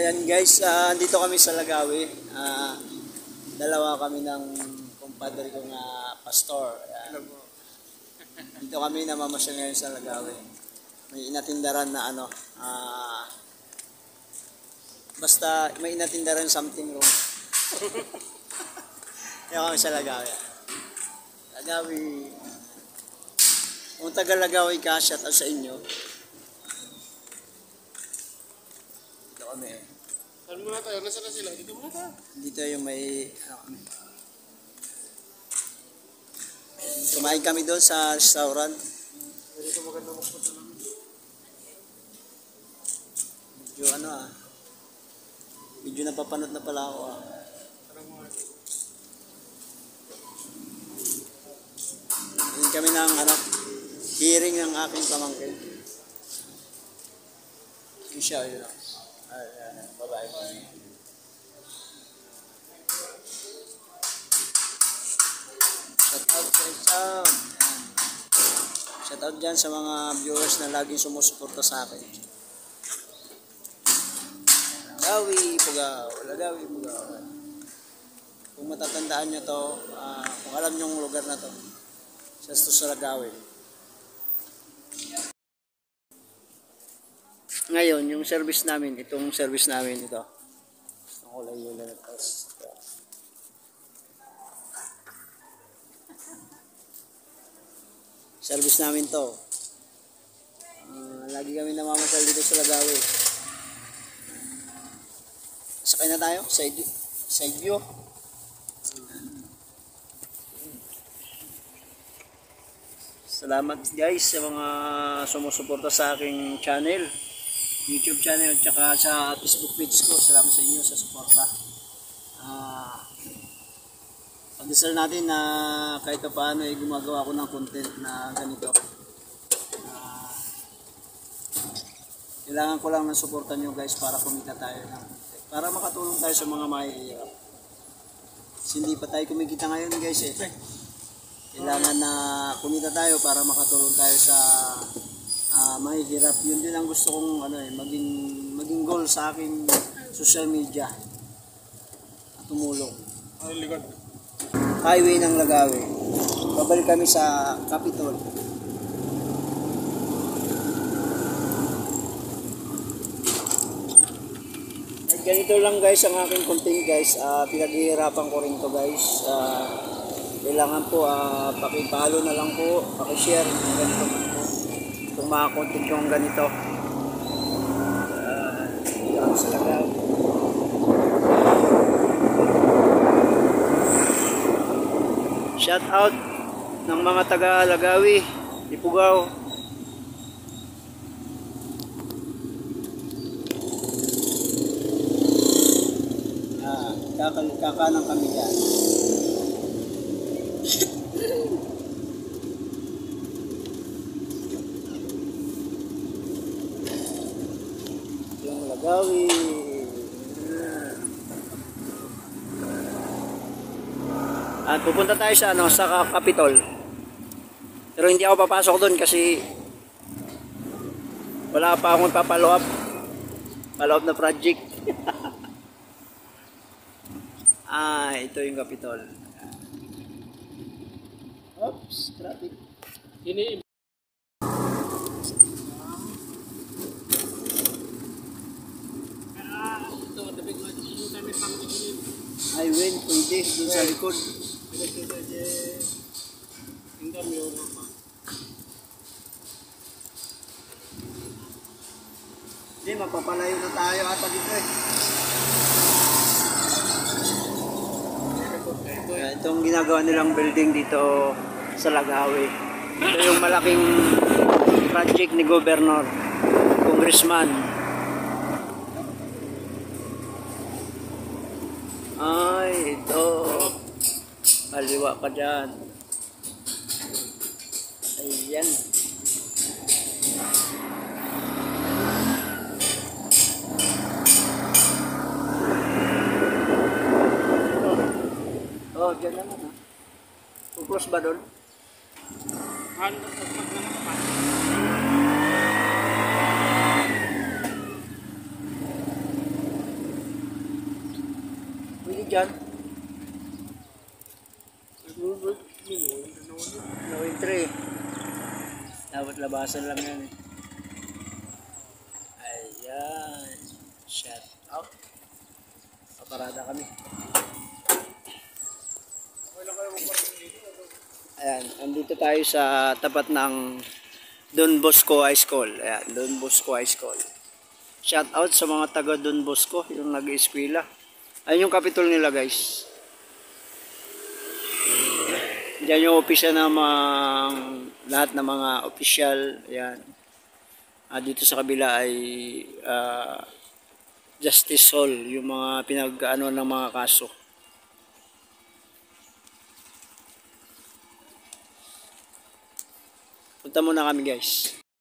Ayan guys, dito kami sa Lagawi. Dalawa kami ng kumpadre ko na pastor. Ayan. Dito kami namamasyal ngayon sa Lagawi. May inatindaran na ano, basta may inatindaran something wrong. Dito kami sa Lagawi. Lagawi. Kung taga Lagawi ka, shout out sa inyo. Dito kami. Saan muna tayo? Nasaan na sila? Dito muna tayo. Dito yung may ano, kumain kami doon sa restaurant. Dito maganda magpunta namin. Medyo ano medyo napapanot na pala ako Parang mga Hindi kami ng hearing ng aking pamangkin. Yung siya, yun lang. Babae mo. Shout out sa isang. Shout out dyan sa mga viewers na laging sumusuporta sa akin. Lagawi, Pugaw. Lagawi, Pugaw. Kung matatandaan nyo to, kung alam nyo yung lugar na to, sa Lagawi. Ngayon, yung service namin, itong service namin ito. Ang kulay yun na tapos. Service namin to. Lagi kami namamasal dito sa Lagawi. Sakay na tayo? Side view. Salamat guys sa mga sumusuporta sa aking channel. YouTube channel at saka sa Facebook page ko. Salamat sa inyo sa suporta. Pag-dasal natin na kahit paano ay gumagawa ko ng content na ganito. Kailangan ko lang ng suporta nyo guys para kumita tayo ng content. Para makatulong tayo sa mga mahihirap. Hindi pa tayo kumikita ngayon guys eh. Kailangan na kumita tayo para makatulong tayo sa mahihirap. Yun din ang gusto kong maging goal sa aking social media. At tumulong. ay likod. Highway ng Lagawi. Babalik kami sa Capitol. At ganito lang guys ang aking content guys. Pinaghihirapan ko rin to guys. Kailangan po paki-follow na lang po, paki-share ng ganito itong mga content yung ganito. Dito sa Lagawi. Shout out ng mga taga Lagawi, Pugaw. Kakanan kami dyan. Yung Lagawi. At pupunta tayo sa sa Capitol. Pero hindi ako papasok doon kasi wala pa akong papalo up. Follow up na project. Ito yung Capitol. Oops, traffic. Ini Highway, pwede dun sa likod. Hindi, mapapalayo na tayo ata dito eh. Itong ginagawa nilang building dito sa Lagawi. Ito yung malaking project ni Governor, Congressman. Ito. Kaliwa ka dyan. Ayan. Dyan naman ha. Close ba doon? dyan. Nag-over. Ano? No entry. Dapat labasan lang yan eh. Ayan. Shut out. Paparada kami. Wala kayo magparking dito. Ayan, andito tayo sa tapat ng Don Bosco High School. Ayan, Don Bosco High School. Shout out sa mga taga Don Bosco, yung nag-eskwela. Ayun yung kapitol nila, guys. Diyan yung opisya ng lahat ng mga opisyal. Ayan. Dito sa kabila ay Justice Hall, yung mga pinag-ano ng mga kaso. Punta muna kami, guys.